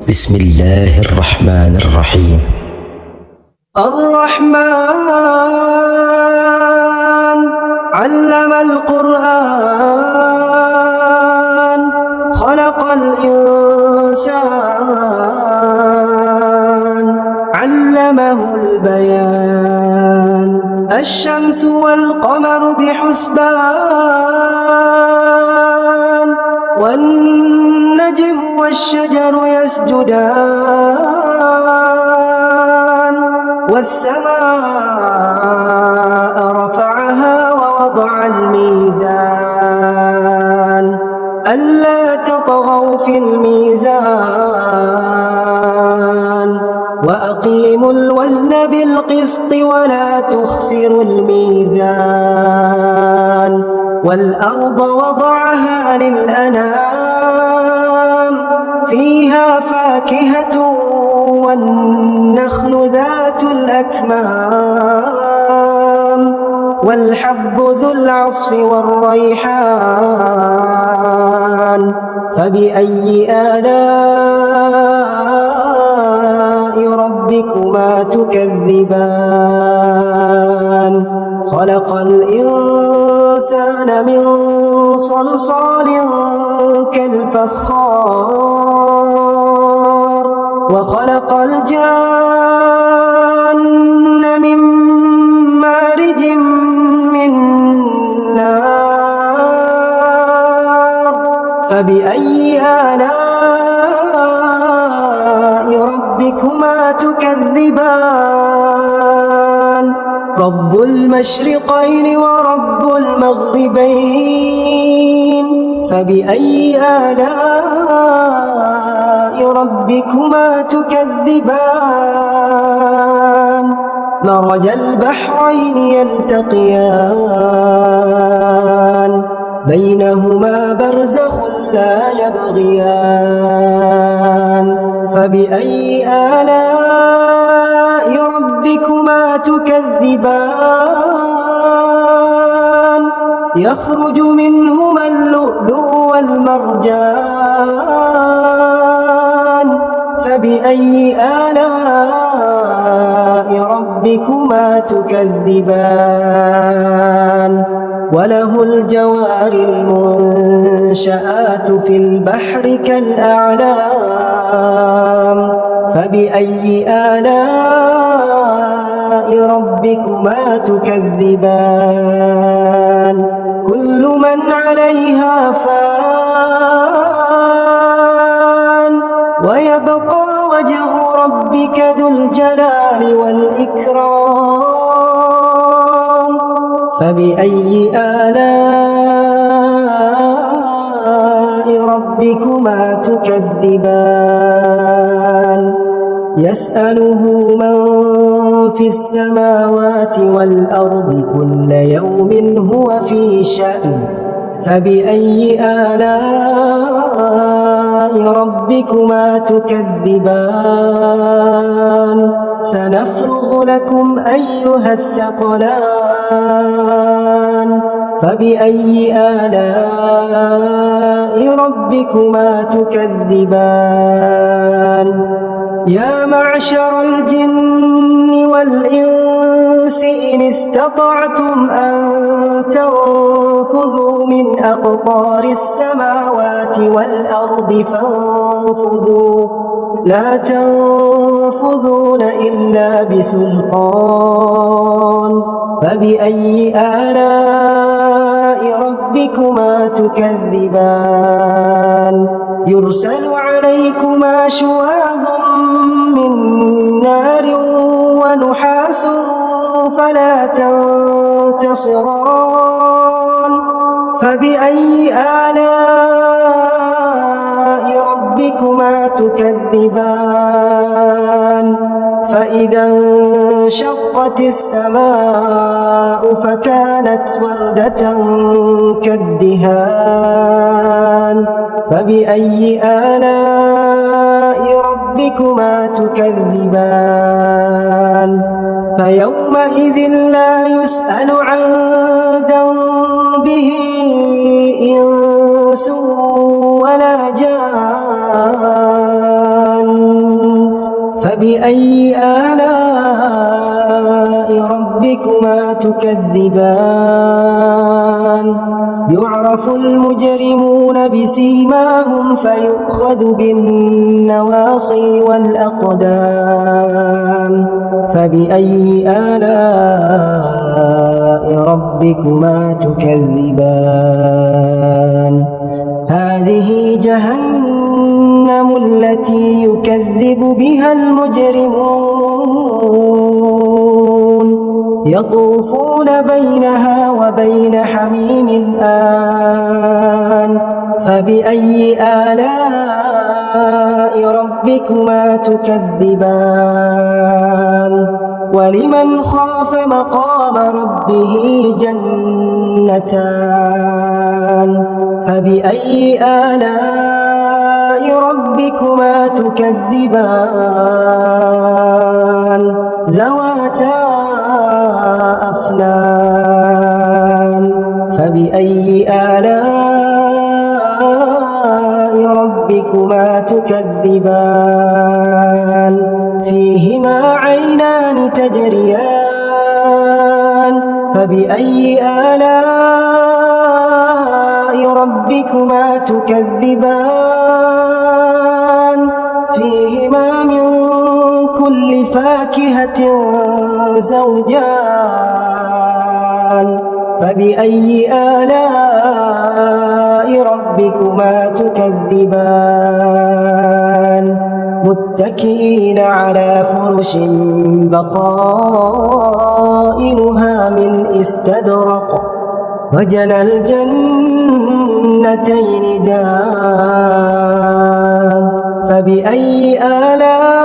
بسم الله الرحمن الرحيم. الرحمن علم القرآن خلق الإنسان علمه البيان الشمس والقمر بحسبان والنجم والشجر يسجدان والسماء رفعها ووضع الميزان ألا تطغوا في الميزان وأقيموا الوزن بالقسط ولا تخسروا الميزان والأرض وضعها للأنام فيها فاكهة والنخل ذات الأكمام والحب ذو العصف والريحان فبأي آلاء ربكما تكذبان خلق الإنسان من صلصال كالفخار وخلق الجان من مارج من نار فبأي آلاء ربكما تكذبان رب المشرقين ورب المغربين فبأي آلاء ربكما تكذبان مرج البحرين يلتقيان بينهما برزخ لا يبغيان فبأي آلاء ربكما تكذبان يخرج منهما اللؤلؤ والمرجان فبأي آلاء ربكما تكذبان وله الجوار المنشآت في البحر كالأعلام فبأي آلاء ربكما تكذبان كل من عليها فان ويبقى وجه ربك ذو الجلال والإكرام فبأي آلاء ربكما تكذبان يسأله من في السماوات والأرض كل يوم هو في شأن فبأي آلاء ربكما تكذبان سنفرغ لكم أيها الثقلان فبأي آلاء ربكما تكذبان يا معشر الجن والإنس إن استطعتم أن تنفذوا من أقطار السماوات والأرض فانفذوا لا تنفذون إلا بسلطان فبأي آلاء ربكما تكذبان يرسل عليكما شواظ من نار ونحاس فلا تنتصران فبأي آلاء ربكما تكذبان فإذا انشقت السماء فكانت وردة كالدهان فبأي آلاء ربكما تكذبان فيومئذ لا يسأل عن ذنبه إنس ولا جان فبأي آلاء ربكما تكذبان يعرف المجرمون بسيماهم فيؤخذ بالنواصي والأقدام فبأي آلاء ربكما تكذبان هذه جهنم التي يكذب بها المجرمون يطوفون بينها وبين حميم آن فبأي آلاء ربكما تكذبان ولمن خاف مقام ربه جنتان فبأي آلاء ربكما تكذبان ذواتا أفنان فبأي آلاء ربكما تكذبان فيهما عينان تجريان فبأي آلاء ربكما تكذبان فيهما من كل فاكهة زوجان فبأي آلاء ربكما تكذبان متكئين على فرش بطائنها من استبرق وجنى الجنتين دان فبأي آلاء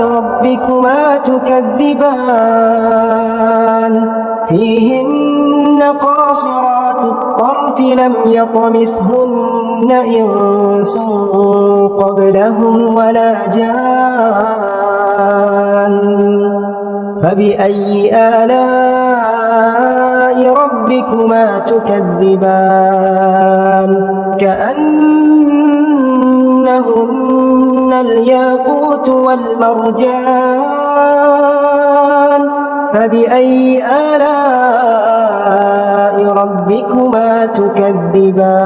ربكما تكذبان فيهن قاصرات الطرف لم يطمثهن إنس قبلهم ولا جان فبأي آلاء ربكما تكذبان كأنهن الياقوت والمرجان فبأي آلاء ربكما تكذبان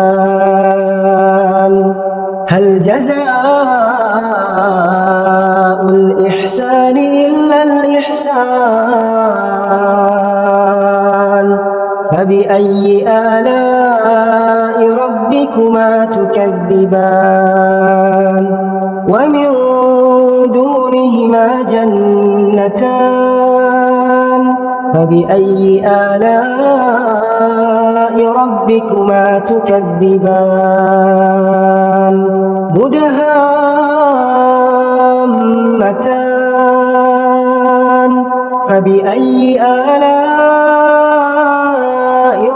هل جزاء الإحسان إلا الإحسان فبأي آلاء ربكما تكذبان ومن دونهما جنتان فبأي آلاء ربكما تكذبان مدهامتان فبأي آلاء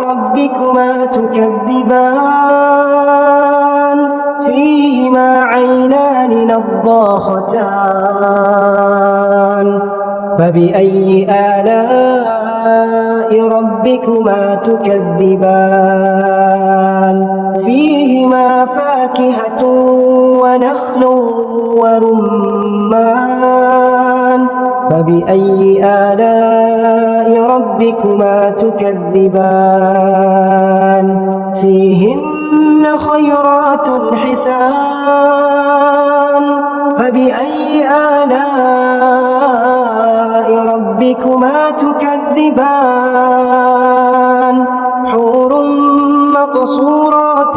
ربكما تكذبان فيهما عينان نضاختان فبأي آلاء ربكما تكذبان فيهما فاكهة ونخل ورمان فبأي آلاء ربكما تكذبان فيهن خيرات حسان فبأي آلاء ربكما تكذبان حور مقصورات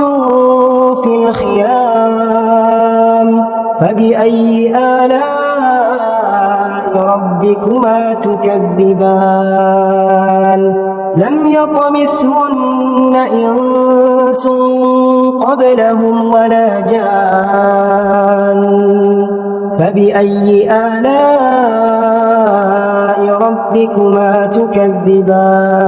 في الخيام فبأي آلاء ربكما تكذبان لم يطمثهن إنس قبلهم ولا جان فبأي آلاء ربكما تكذبان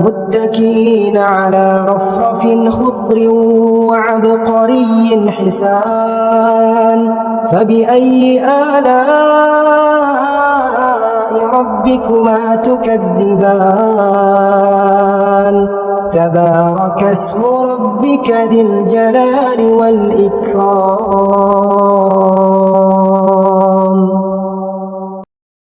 متكئين على رفرف خضر وعبقري حسان فبأي آلاء ربكما تكذبان تبارك اسم ربك ذي الجلال والإكرام